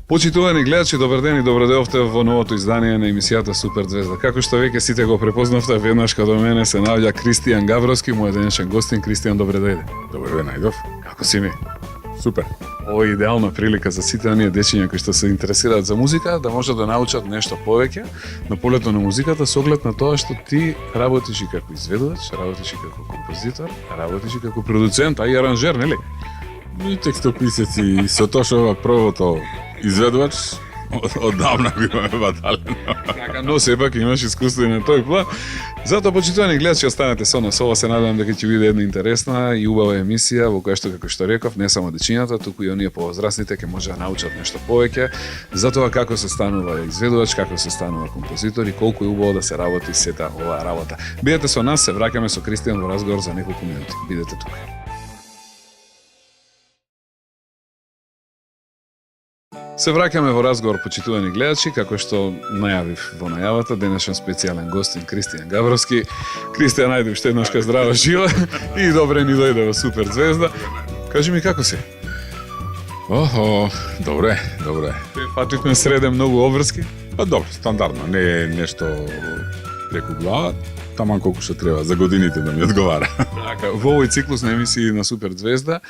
Почитувани гледачи, добар ден и добродојавте во новото издание на емисијата Супер Звезда. Како што веќе сите го препознавте, веднаш каде мене се наоѓа Кристијан Гавровски, мојот денешен гостин. Кристијан, добре дојде. Добре ден, Најдов. Како си ми? Супер. Ова е идеална прилика за сите оние дечиња кои што се интересираат за музика, да можат да научат нешто повеќе на полето на музиката со оглед на тоа што ти работиш и како изведувач, работиш и како композитор, работиш и како продуцент, а и аранжер, нели? И текстописец и со тоа што првото изведувач, оддавна биваме батален. Така, но сепак имаш искуство и на тој план. Затоа, почитувани гледачи, останете со нас. Ова се надевам дека ќе биде една интересна и убава емисија во која што, како што реков, не само дечињата, туку и оние повозрастните ќе може да научат нешто повеќе за тоа како се станува изведувач, како се станува композитор и колку е убаво да се работи сета оваа работа. Бидете со нас, се враќаме со Кристијан во разговор за неколку минути. Бидете тука. Се враќаме во разговор, почитувани гледачи, како што најавив во најавата, денешен специјален гостин Кристијан Гавровски. Кристијан, ајде уште еднашка здрава жива и добре ни дојде во Супер Звезда. Кажи ми како си? Охо, добре. Фативме среде многу обврски? Па добро, стандардно, не е нешто преку глава, таман колку што треба, за годините да ми одговара. Така, во овој циклус на емисии на Супер Звезда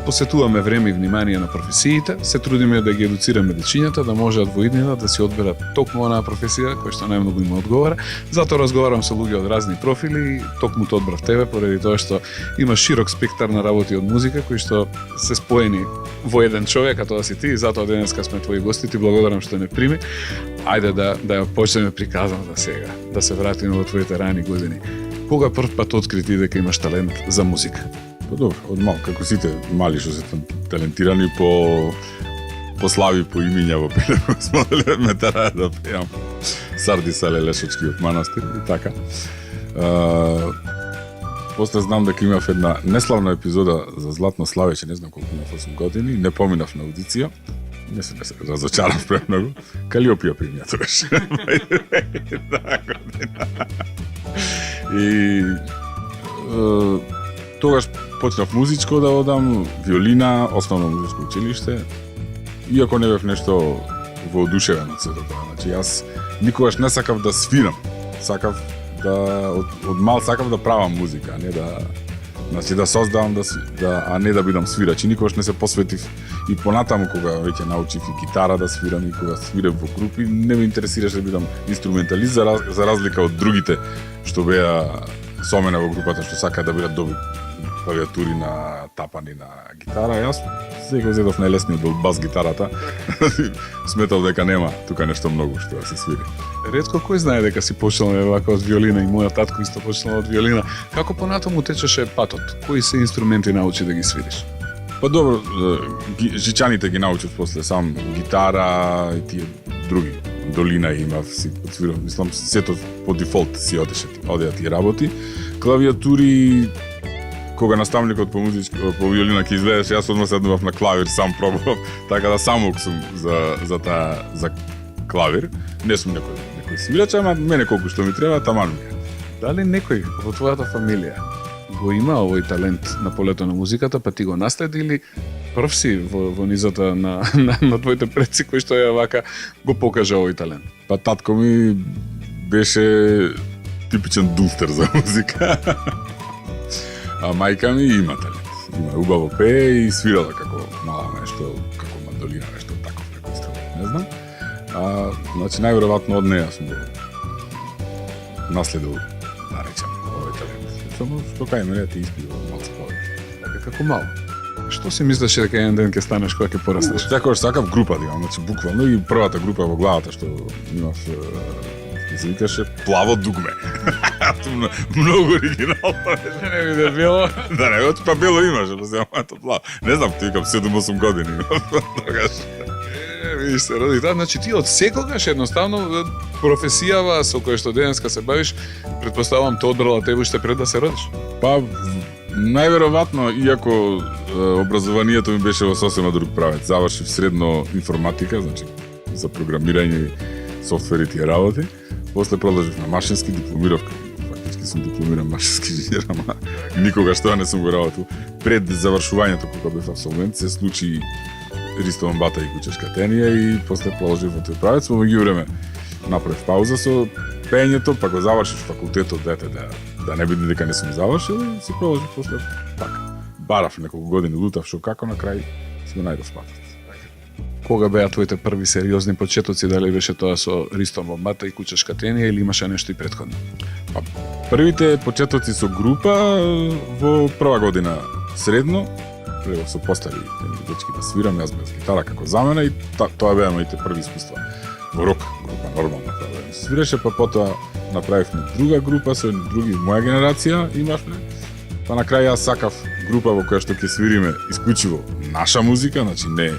посетуваме време и внимание на професиите, се трудиме да ги едуцираме дечињата, да можат во иднина да си одберат токму онаа професија која што најмногу им одговара. Затоа разговарам со луѓе од разни профили, токму те одбрав тебе поради тоа што има широк спектар на работи од музика кои што се споени во еден човек, а тоа си ти, и затоа денеска сме твои гости. Ти благодарам што не прими. Ајде да ја почнеме приказната сега, да се вратиме во твоите рани години. Кога прв пат откри ти дека имаш талент за музика? Па добро, од мал, како сите мали што се талентирани по слави, по имиња во Пелево, смоделе ме тераа да пеам Сарди Сале Лешочки од манастир и така. После знам дека имав една неславна епизода за Златно славење, не знам колку имав 8 години, не поминав на аудиција. Не се разочарав премногу. Калиопија примија тогаш. И тогаш почнав музичко да одам, виолина, основно музичко училиште. Иако не бев нешто воодушевен од сето тоа. Значи, јас никогаш не сакав да свирам. Сакав да од мал сакав да правам музика, а не да, значи да создавам, а не да бидам свирач. И никогаш не се посветив и понатаму кога веќе научив и гитара да свирам и кога свирев во групи, не ме интересираше да бидам инструменталист за разлика од другите што беа со мене во групата што сакаат да бидат добри клавиатури на тапани на гитара. Јас сега зедов најлесниот бил бас гитарата. Сметав дека нема тука нешто многу што да се свири. Ретко кој знае дека си почнал вака од виолина, и мојот татко исто почнал од виолина. Како понатаму течеше патот? Кои се инструменти научи да ги свириш? Па добро, жичаните ги научив после сам, гитара и тие други. Долина имав, си подсвирав, мислам, сето по дефолт си одеа тие работи. Клавиатури, кога наставникот по виолина ќе излезеш, јас одма седнував на клавир, сам пробував, така да самок сум за клавир. Не сум некој свирач, ама мене колку што ми треба, таман ми е. Дали некој во твојата фамилија го има овој талент на полето на музиката, па ти го наследи или прв си во низата на твоите предци кои што ја вака го покажа овој талент? Па татко ми беше типичен дулстер за музика. А мајка ми има талент. Има убаво пее и свирала како мала нешто, како мандолина, нешто таков некој инструмент, не знам. Значи најверојатно од неја сум го наследил, да речам, овој талент. Само што кај мене ти испива малку повеќе. Така како мало. Што си мислеше дека еден ден ќе станеш кога ќе порастеш? Секогаш сакав група да имам, значи буквално и првата група во главата што имав се викаше Плаво дугме. Многу оригинално. Не биде бело. Да, не, па бело имаше, па се амато плаво. Не знам, ти викам 7-8 години тогаш. Видиш се роди таа, значи ти од секогаш едноставно професијава со која што денеска се бавиш, претпоставувам те одбрала тебе уште пред да се родиш. Па најверојатно, иако образованието ми беше во сосема друг правец. Завршив средно информатика, значи за програмирање и софтвери и тие работи. После продолжив на машински, дипломирав, фактички сум дипломиран машински инженер, ама никогаш тоа не сум го работил. Пред завршувањето кога бев абсолвент се случи Ристо Момбата и Кучешка тенија и после продолжив во тој правец, во меѓувреме направив пауза со пеењето, па го завршив факултетот да не биде дека не сум завршил и си продолжив после така. Барав неколку години, лутав шо како, на крај сме најдов патот. Кога беа твоите први сериозни почетоци, дали беше тоа со Ристо Момбата и Кучешка тенија или имаше нешто и претходно? Па, првите почетоци со група во прва година средно, прво со постари дечки да свирам, јас без гитара како замена и тоа беа моите први искуства. Во рок група, нормално тоа беа. Свиреше, па потоа направивме друга група со други моја генерација имавме. Па на крај јас сакав група во која што ќе свириме исклучиво наша музика, значи не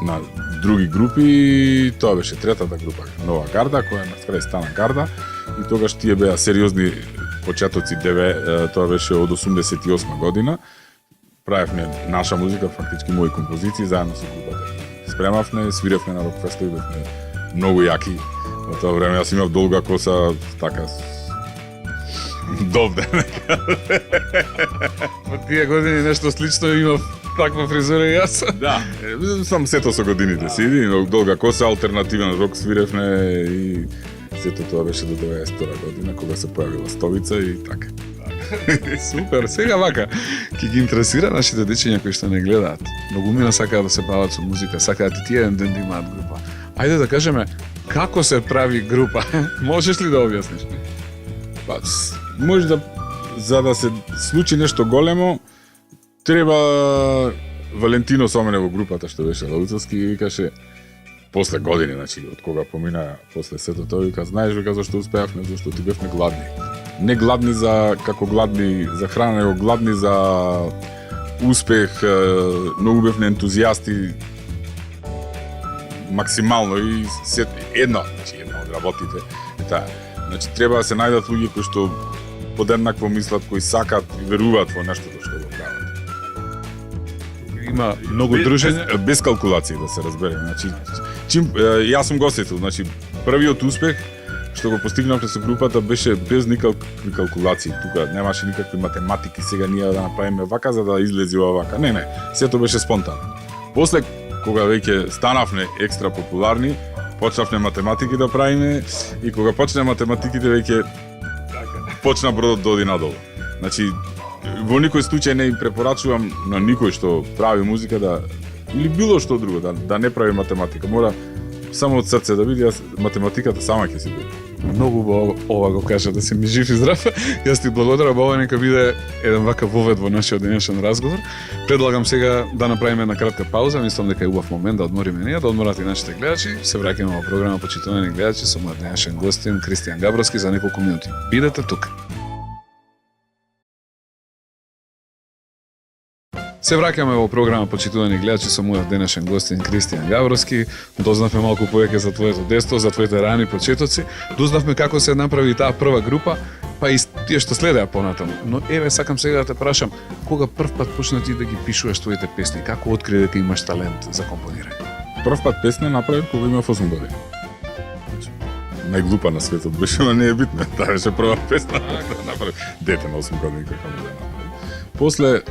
на други групи. Тоа беше третата група, Нова гарда, која на крај стана гарда и тогаш тие беа сериозни почетоци, тоа беше од 88 година. Правевме наша музика, фактички мои композиции заедно со групата. Спремавме, свиревме на рок-фестови, бевме многу јаки. Во тоа време јас имав долга коса, така довде. Во тие години нешто слично имав таква фризура и јас. Да, сам сето со годините си иди, долга коса, алтернативен рок свиревме и сето тоа беше до 92 година кога се појавила Стовица и така. Супер, сега вака, ќе ги интересира нашите дечиња кои што не гледаат. Многумина сакаат да се бават со музика, сакаат и тие еден ден да имаат група. Ајде да кажеме, како се прави група? Можеш ли да објасниш? Па, може да, за да се случи нешто големо, треба Валентино со мене во групата што беше Лауцовски и викаше после години, значи од кога помина после сето тоа, вика, знаеш вика зашто успеавме, зашто ти бевме гладни. Не гладни за како гладни за храна, него гладни за успех, многу бевме ентузијасти максимално и една од работите е таа. Значи треба да се најдат луѓе кои што подеднакво мислат, кои сакаат и веруваат во нештото што го прават. Има многу дружења без калкулации да се разбереме. Значи јас сум гостител, значи првиот успех што го постигнавме со групата беше без никакви калкулации. Тука немаше никакви математики, сега ние да направиме вака за да излези ова вака. Не, сето беше спонтанно. После кога веќе станавме екстра популарни, почнавме математики да правиме и кога почне математиките веќе почна бродот да оди надолу. Значи во никој случај не им препорачувам на никој што прави музика да или било што друго да не прави математика. Мора само од срце да види, математиката сама ќе си биде. Многу ова го кажа да си ми жив и здрав. Јас ти благодарам, ова нека биде еден вака вовед во нашиот денешен разговор. Предлагам сега да направиме една кратка пауза, мислам дека е убав момент да одмориме ние, да одморат и нашите гледачи. Се враќаме во програма Почитувани гледачи со мојот денешен гостин Кристијан Габровски за неколку минути. Бидете тука. Се враќаме во програма Почитувани гледачи со мојот денешен гостин Кристијан Габровски. Дознавме малку повеќе за твоето детство, за твоите рани почетоци. Дознавме како се направи таа прва група, па и тие што следеа понатаму. Но еве сакам сега да те прашам, кога прв пат почна ти да ги пишуваш твоите песни? Како откри дека имаш талент за компонирање? Прв пат песна направив кога имав 8 години. Најглупа на светот беше, но не е битно. Таа беше прва песна да направив. Дете на 8 години како да направив. После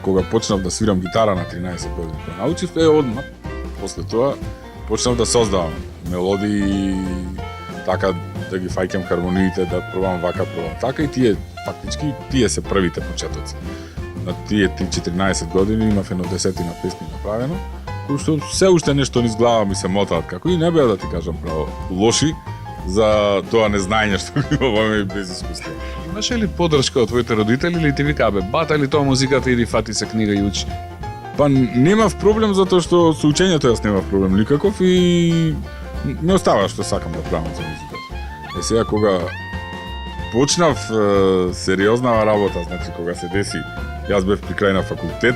кога почнав да свирам гитара на 13 години, кога научив, одмah после тоа почнав да создавам мелодии, така да ги фаќам хармониите, да пробам вака, пробам така и фактички тие се првите почетоци. На тие 14 години имав едно 10-тина песни направено, кои што се уште нешто низ глава ми се мотаат, како и не беа да ти кажам право лоши за тоа незнаење што имаме без искуство. Имаше ли поддршка од твоите родители или ти вика бе, бата ли тоа музиката, иди фати се книга и учи? Па немав проблем затоа што со учењето јас немав проблем никаков и не остава што сакам да правам за музиката. Е сега кога почнав сериозна работа, значи кога се деси, јас бев при крај на факултет,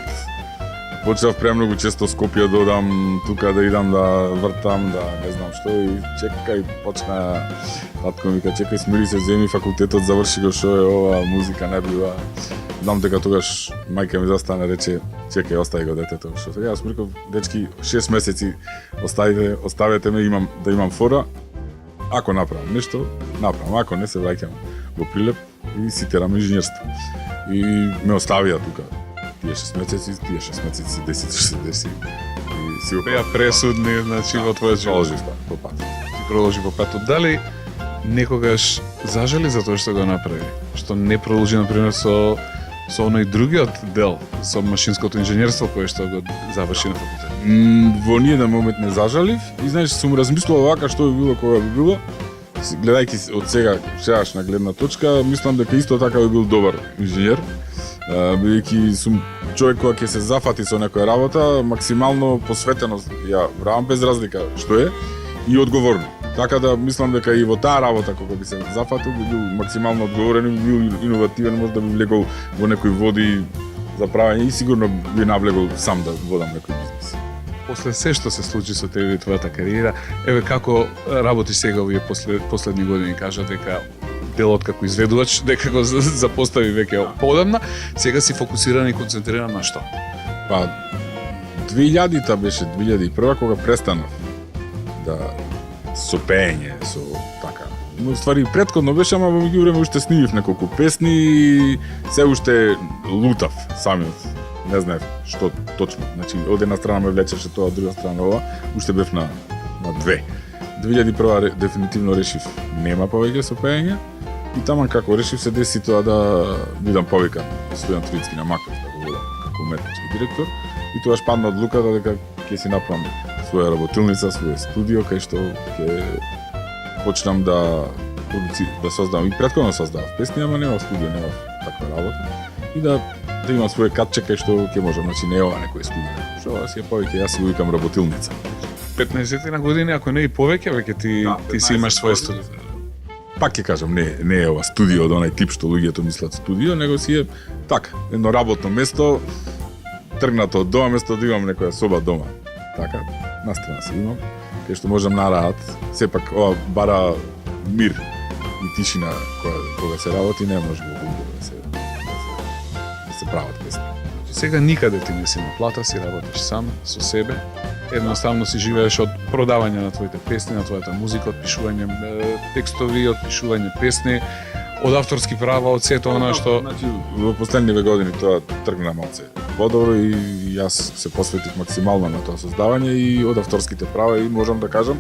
почнав премногу често Скопје да одам, тука да идам да вртам, да не знам што и чекај почна татко ми вика чекај смири се, земи факултетот, заврши го, што е ова, музика не бива. Знам дека тогаш мајка ми застана рече чекај остави го детето, што сега јас реков дечки 6 месеци оставете ме, имам фора. Ако направам нешто, направам, ако не се враќам во Прилеп и си терам инженерство. И ме оставија тука тие 6 месеци, 10 што се деси. И си го Беа пресудни, значи, во твојот живот. продолжив по пат. Ти продолжи по патот. Дали некогаш зажали за тоа што го направи? Што не продолжи, например, со оној другиот дел, со машинското инженерство кој што го заврши на факултет? Во ниеден момент не зажалив и знаеш, сум размислувал вака што би било кога би било. Гледајќи од сега сегашна гледна точка, мислам дека исто така би бил добар инженер. Бидејќи сум човек кој ќе се зафати со некоја работа, максимално посветено ја вравам без разлика што е и одговорно. Така да мислам дека и во таа работа кога би се зафатил би бил максимално одговорен и би бил иновативен, може да би влегол во некои води за правење и сигурно би навлегол сам да водам некој бизнес. После се што се случи со тебе и твојата кариера, еве како работиш сега овие последни години, кажа дека делот како изведувач, дека го запостави веќе поодамна, сега си фокусиран и концентриран на што? Па 2000-та беше 2001 кога престанав да со пеење, со така. Но ствари претходно беше, ама во меѓувреме уште снимив неколку песни и се уште лутав самиот. Не знаев што точно. Значи, од една страна ме влечеше тоа, од друга страна ова. Уште бев на две. 2001 дефинитивно решив нема повеќе со пеење и таман како решив се деси тоа да бидам повикан Стојан Трицки на Маков да го водам како уметнички директор и тогаш падна одлуката дека ќе си направам своја работилница, своје студио кај што ќе почнам да создавам и претходно создавав песни, ама нема студио, нема таква работа и да имам своје катче кај што ќе можам, значи не ова некој студио. Што си е повеќе, јас си го викам работилница. 15 на години, ако не и повеќе, веќе ти си имаш своје студио. Пак ќе кажам, не е ова студио од онај тип што луѓето мислат студио, него си е така, едно работно место, тргнато од дома, место да имам некоја соба дома. Така, настрана се имам, кај што можам нараат, сепак ова бара мир и тишина кога се работи, не може во бункер да се прават песни. Сега никаде ти не си на плата, си работиш сам, со себе. Едноставно си живееш од продавање на твоите песни, на твојата музика, од пишување текстови, од пишување песни, од авторски права, од сето она што... Значи, во последниве години тоа тргна малце подобро и јас се посветив максимално на тоа создавање и од авторските права и можам да кажам,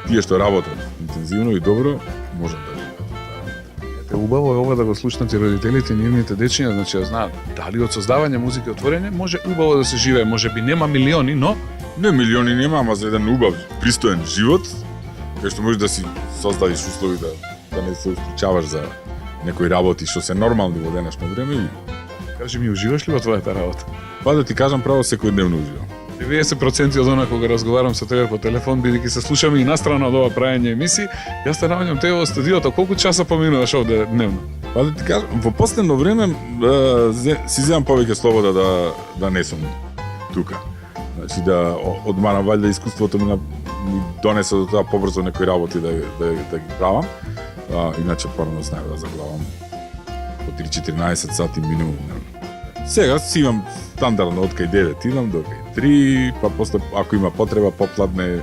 тие што работат интензивно и добро, можам да живеат. Убаво е ова да го слушнат и родителите и нивните дечиња, значи да знаат дали од создавање музика и отворење може убаво да се живее, може би нема милиони, но не милиони нема, ама за еден убав, пристоен живот, кај што можеш да си создадиш услови да не се усклучаваш за некои работи што се нормални во денешно време и кажи ми, уживаш ли во твојата работа? па да ти кажам право секојдневно уживам. 90% од она кога разговарам со тебе по телефон, бидејќи се слушаме и настрана од ова правење емисии, јас те наоѓам тебе во студиото, колку часа поминуваш овде дневно? Па да ти кажам, во последно време си земам повеќе слобода да не сум тука. Значи да одмарам вајде искуството ми донесе до тоа побрзо некои работи да ги правам. Иначе порано знаев да заглавам по 3-14 сати минимум. Сега си имам стандардно од кај 9 идам до кај 3, па после ако има потреба попладне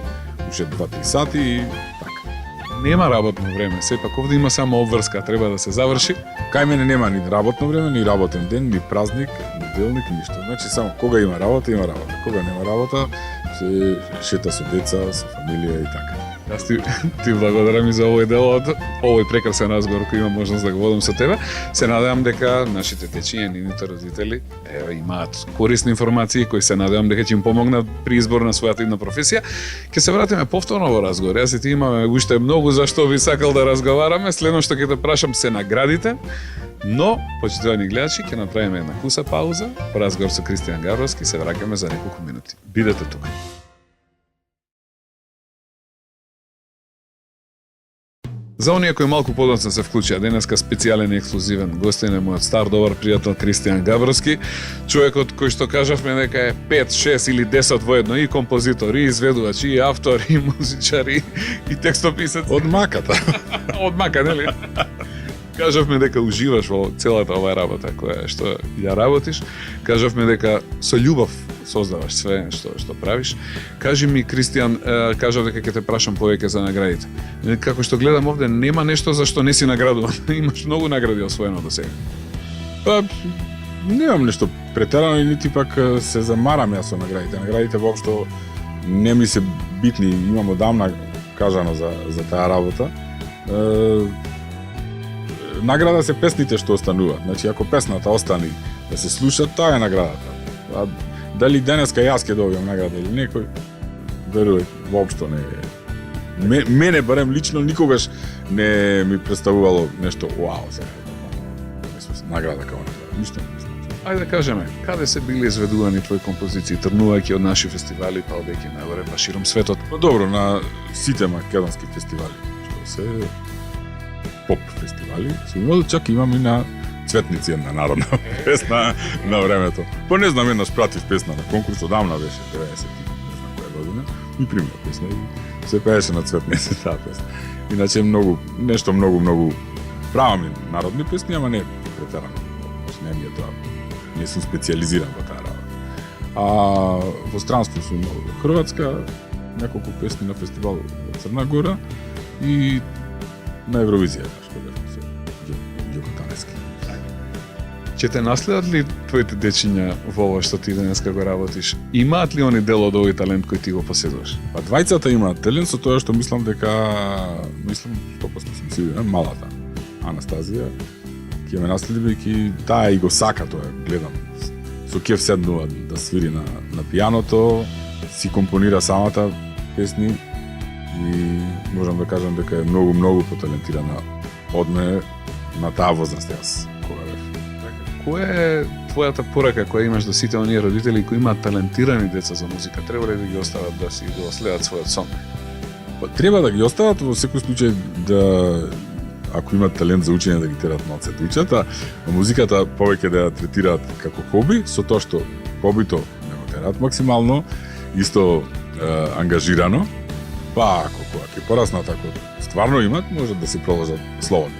уште 2-3 сати и така. Нема работно време, сепак овде има само обврска, треба да се заврши. Кај мене нема ни работно време, ни работен ден, ни празник, ни делник, ништо. Значи само кога има работа, кога нема работа, се шета со деца, со фамилија и така. Јас ти благодарам и за овој дел од овој прекрасен разговор кој имам можност да го водам со тебе. Се надевам дека нашите дечиња, нивните родители имаат корисни информации кои се надевам дека ќе им помогнат при избор на својата идна професија. Ќе се вратиме повторно во разговор. Јас и ти имаме уште многу за што би сакал да разговараме. Следно што ќе те прашам се наградите. Но, почитувани гледачи, ќе направиме една куса пауза. По разговор со Кристијан Гавровски се враќаме за неколку минути. Бидете тука. За оние кои малку подоцна се вклучија, денеска специјален и ексклузивен гостин е мојот стар добар пријател Кристијан Гавровски, човекот кој што кажавме дека е 5, 6 или 10 воедно, и композитор, и изведувач, и автор, и музичар, и текстописец. Од маката. Од мака, нели? Кажавме дека уживаш во целата оваа работа која што ја работиш. Кажавме дека со љубов создаваш све што правиш. Кажи ми, Кристијан, кажав дека ќе те прашам повеќе за наградите. Како што гледам овде, нема нешто за што не си наградуван. Имаш многу награди освоено до сега. Па, Немам нешто претерано и нити пак се замарам јас со наградите. Наградите воопшто не ми се битни, имам одамна кажано за таа работа. Награда се песните што остануваат. Значи, ако песната остани да се слуша, тоа е наградата. А дали денеска јас ќе добијам награда или некој, верувај, воопшто не е. Мене барем лично никогаш не ми представувало нешто вау, сега. Награда како награда. Ништо не значи. Ајде да кажеме, каде се били изведувани твои композиции, тргнувајќи од наши фестивали, па одејќи нагоре, па широм светот? Па добро, на сите македонски фестивали, што се поп фестивали, се имало, чак имам и на Цветници една народна песна на времето. Па не знам, еднаш пратив песна на конкурс, одамна беше, 90 не знам која година, и примила песна и се пееше на Цветници таа песна. Иначе нешто многу правам и народни песни, ама не претерано. Не ми е тоа. Не сум специализиран во таа работа. А во странство сум имал во Хрватска, неколку песни на фестивал во Црна Гора и на Евровизија, што бев со Ѓуко Танески. Ќе те наследат ли твоите дечиња во ова што ти денеска го работиш? Имаат ли они дел од овој талент кој ти го поседуваш? Па двајцата имаат талент, со тоа што мислам 100% сум сигурен, малата Анастазија ќе ме наследи, бејќи таа и го сака тоа, гледам. Со кеф седнува да свири на пијаното, си компонира самата песни и можам да кажам дека е многу поталентирана од мене на таа возраст јас кога бев. Која е твојата порака која имаш до сите оние родители кои имаат талентирани деца за музика? Треба ли да ги остават да си го следат својот сон? Па, треба да ги остават во секој случај да ако имаат талент за учење да ги терат малце да учат, а музиката повеќе да ја третираат како хоби, со тоа што хобито не го терат максимално, исто ангажирано, па ако кога ќе пораснат, ако стварно имат, можат да се продолжат слободно.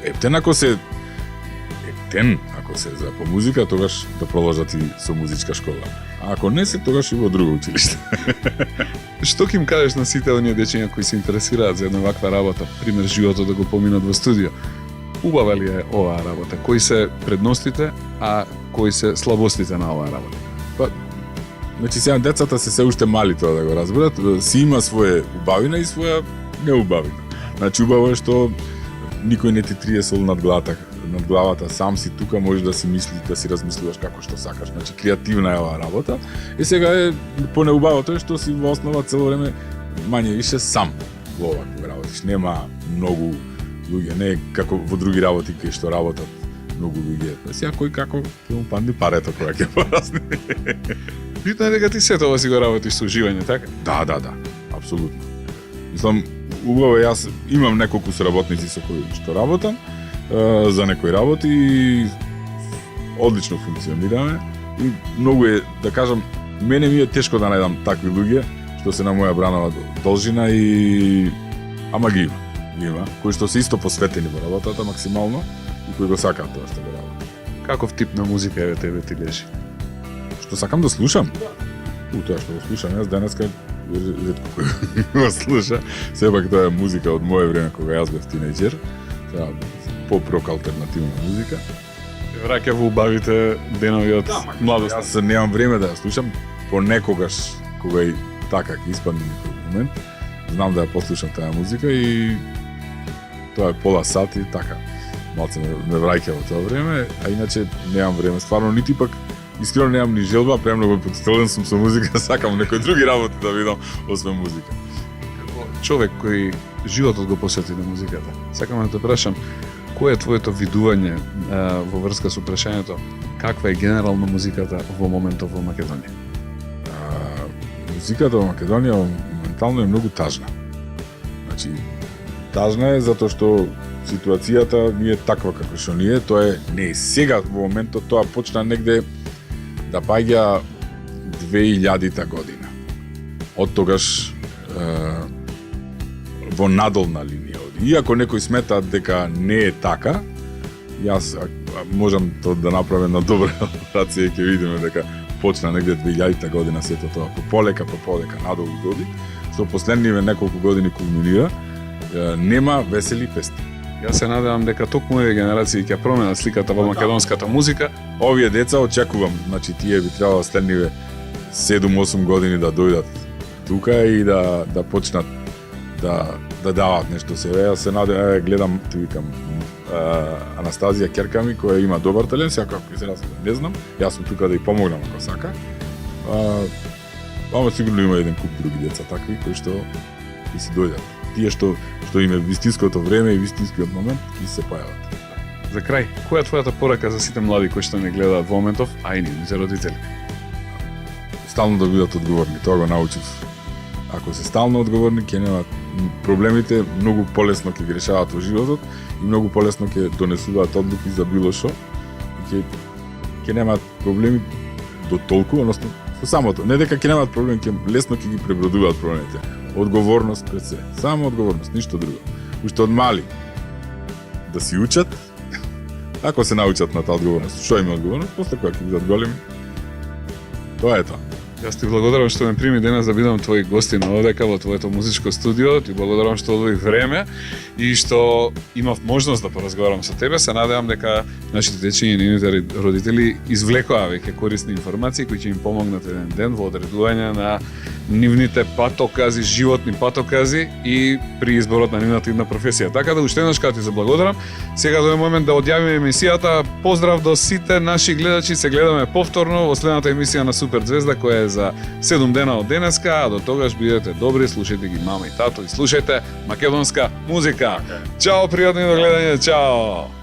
Ако се за по музика, тогаш да продолжат и со музичка школа. А ако не се, тогаш и во друго училиште. Што ќе им кажеш на сите оние дечиња кои се интересираат за една ваква работа, пример животот да го поминат во студио? Убава ли е оваа работа? Кои се предностите, а кои се слабостите на оваа работа? Па, значи сега децата се уште мали тоа да го разберат, си има своје убавина и своја неубавина. Значи убаво е што никој не ти трие сол над главата, сам си тука, можеш да си мисли, да си размислуваш како што сакаш. Значи креативна е оваа работа. И сега е понеубавото е што си во основа цело време мање више сам во ова кога работиш. Нема многу луѓе, не е како во други работи кај што работат многу луѓе. Сега кој како ќе му панди парето кога ќе порасне. Битно е дека ти сето ова си го работиш со уживање, така? Да, апсолутно. Мислам, убаво јас имам неколку соработници со кои што работам, за некои работи и одлично функционираме и многу е, да кажам, мене ми е тешко да најдам такви луѓе што се на моја бранова должина и ама ги има, кои што се исто посветени во работата максимално и кои го сакаат тоа што го работат. Каков тип на музика е тебе ти лежи? Што сакам да слушам? Тоа што го слушам јас денеска ретко кој го слуша, сепак тоа е музика од моје време кога јас бев тинејџер. Поп-рок алтернативна музика. Враќа во убавите денови од младост. Јас немам време да ја слушам, понекогаш кога и така ќе испадне некој момент, знам да ја послушам таа музика и тоа е пола сат и така. Малце ме враќа во тоа време, а иначе немам време, стварно нити пак искрено немам ни желба, премногу потстелен сум со музика, сакам некои други работи да видам освен музика. Како човек кој животот го посвети на музиката, сакам да те прашам, кое е твоето видување во врска со прашањето каква е генерално музиката во моментов во Македонија? Музиката во Македонија моментално е многу тажна. Значи, тажна е затоа што ситуацијата не е таква како што ни е, тоа е не е сега во моментот, тоа почна негде да паѓа 2000-та година. Од тогаш во надолна линија. Иако некој смета дека не е така, јас можам тоа да направам на добра рација и ќе видиме дека почна негде 2000-та година сето тоа по полека надолу доди, што последниве неколку години кулминира, нема весели песни. Јас се надевам дека токму овие генерации ќе променат сликата во македонската музика. Овие деца очекувам, значи тие би требало следниве 7-8 години да дојдат тука и да почнат да дават нешто себе. Јас се надевам, гледам, ти викам, Анастазија ќерка ми која има добар талент, сега како се не знам, јас сум тука да ја помогнам ако сака. Ама сигурно има еден куп други деца такви кои што ќе си дојдат. Тие што им е вистинското време и вистинскиот момент ќе се појават. За крај, која е твојата порака за сите млади кои што не гледаат во моментов, а и нивните родители? Стално да бидат одговорни, тоа го научив. Ако се стално одговорни, ќе немаат проблемите, многу полесно ќе ги решаваат во животот и многу полесно ќе донесуваат одлуки за било што и ќе немаат проблеми до толку, односно со самото. Не дека ќе немаат проблеми, лесно ќе ги пребродуваат проблемите. Одговорност пред се. Само одговорност, ништо друго. Уште од мали да си учат, ако се научат на таа одговорност, што има одговорност, после кога ќе бидат големи, тоа е тоа. Јас ти благодарам што ме прими денес да бидам твој гостин овдека во твоето музичко студио. Ти благодарам што одвоив време и што имав можност да поразговарам со тебе. Се надевам дека нашите дечиња и нивните родители извлекоа веќе корисни информации кои ќе им помогнат еден ден во одредување на нивните патокази, животни патокази и при изборот на нивната една професија. Така да уште еднаш ти заблагодарам. Сега дојде момент да одјавиме емисијата. Поздрав до сите наши гледачи. Се гледаме повторно во следната емисија на Супер Звезда која е за 7 дена од денеска, а до тогаш бидете добри, слушајте ги мама и тато и слушајте македонска музика. Чао, пријатно до гледање, чао!